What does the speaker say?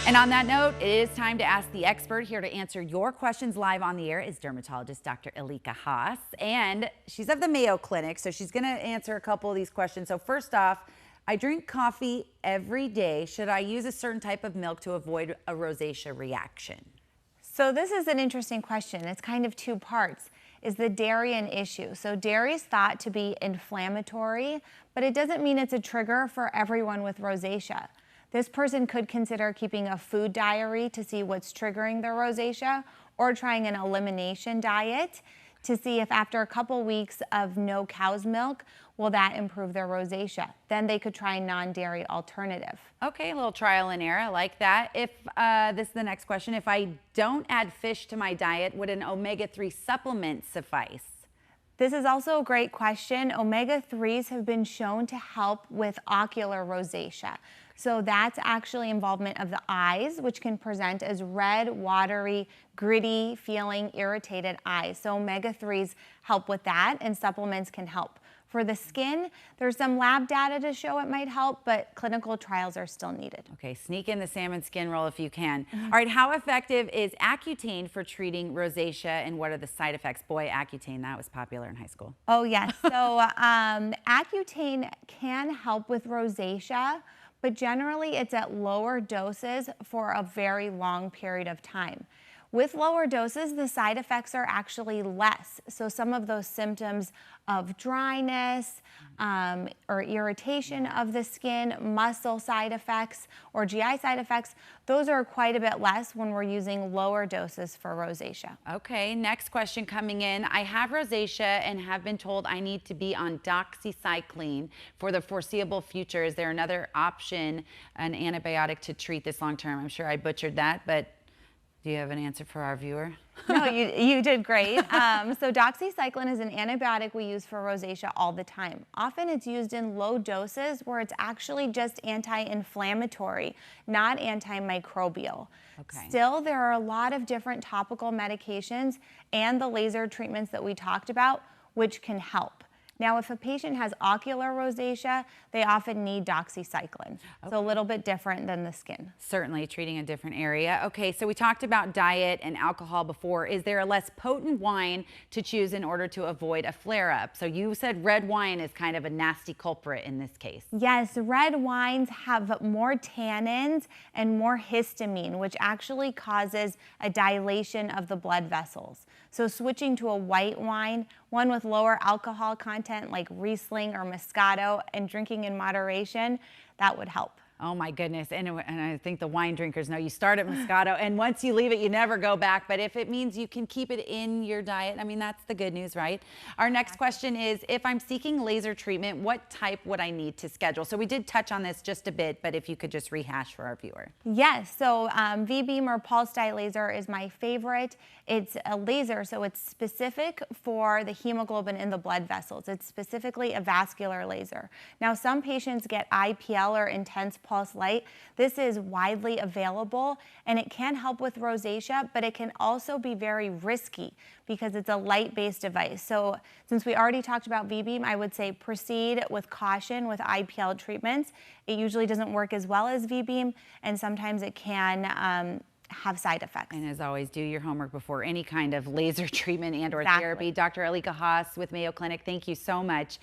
And on that note, it is time to ask the expert. Here to answer your questions live on the air is dermatologist Dr. Elika Hoss. And she's of the Mayo Clinic, so she's going to answer a couple of these questions. So first off, I drink coffee every day. Should I use a certain type of milk to avoid a rosacea reaction? So this is an interesting question. It's kind of two parts. Is the dairy an issue? So dairy is thought to be inflammatory, but it doesn't mean it's a trigger for everyone with rosacea. This person could consider keeping a food diary to see what's triggering their rosacea, or trying an elimination diet to see if after a couple weeks of no cow's milk, will that improve their rosacea. Then they could try a non-dairy alternative. Okay, a little trial and error, I like that. If this is the next question, if I don't add fish to my diet, would an omega-3 supplement suffice? This is also a great question. Omega-3s have been shown to help with ocular rosacea. So that's actually involvement of the eyes, which can present as red, watery, gritty feeling, irritated eyes. So omega-3s help with that, and supplements can help. For the skin, there's some lab data to show it might help, but clinical trials are still needed. Okay, sneak in the salmon skin roll if you can. All right, how effective is Accutane for treating rosacea, and what are the side effects? Boy, Accutane, that was popular in high school. Oh yes, so Accutane can help with rosacea, but generally it's at lower doses for a very long period of time. With lower doses, the side effects are actually less. So some of those symptoms of dryness or irritation of the skin, muscle side effects, or GI side effects, those are quite a bit less when we're using lower doses for rosacea. Okay, next question coming in. I have rosacea and have been told I need to be on doxycycline for the foreseeable future. Is there another option, an antibiotic to treat this long term? I'm sure I butchered that, but do you have an answer for our viewer? No, you did great. So doxycycline is an antibiotic we use for rosacea all the time. Often it's used in low doses where it's actually just anti-inflammatory, not antimicrobial. Okay. Still, there are a lot of different topical medications and the laser treatments that we talked about, which can help. Now, if a patient has ocular rosacea, they often need doxycycline. Okay. So a little bit different than the skin. Certainly, treating a different area. Okay, so we talked about diet and alcohol before. Is there a less potent wine to choose in order to avoid a flare-up? So you said red wine is kind of a nasty culprit in this case. Yes, red wines have more tannins and more histamine, which actually causes a dilation of the blood vessels. So switching to a white wine, one with lower alcohol content like Riesling or Moscato, and drinking in moderation, that would help. Oh my goodness, and I think the wine drinkers know you start at Moscato and once you leave it, you never go back. But if it means you can keep it in your diet, I mean, that's the good news, right? Our next question is, if I'm seeking laser treatment, what type would I need to schedule? So we did touch on this just a bit, but if you could just rehash for our viewer. Yes, so V-beam or pulse dye laser is my favorite. It's a laser, so it's specific for the hemoglobin in the blood vessels. It's specifically a vascular laser. Now, some patients get IPL or intense pulse light. This is widely available and it can help with rosacea, but it can also be very risky because it's a light-based device. So since we already talked about V-beam, I would say proceed with caution with IPL treatments. It usually doesn't work as well as V-beam, and sometimes it can have side effects. And as always, do your homework before any kind of laser treatment and or therapy. Dr. Elika Hoss with Mayo Clinic, thank you so much.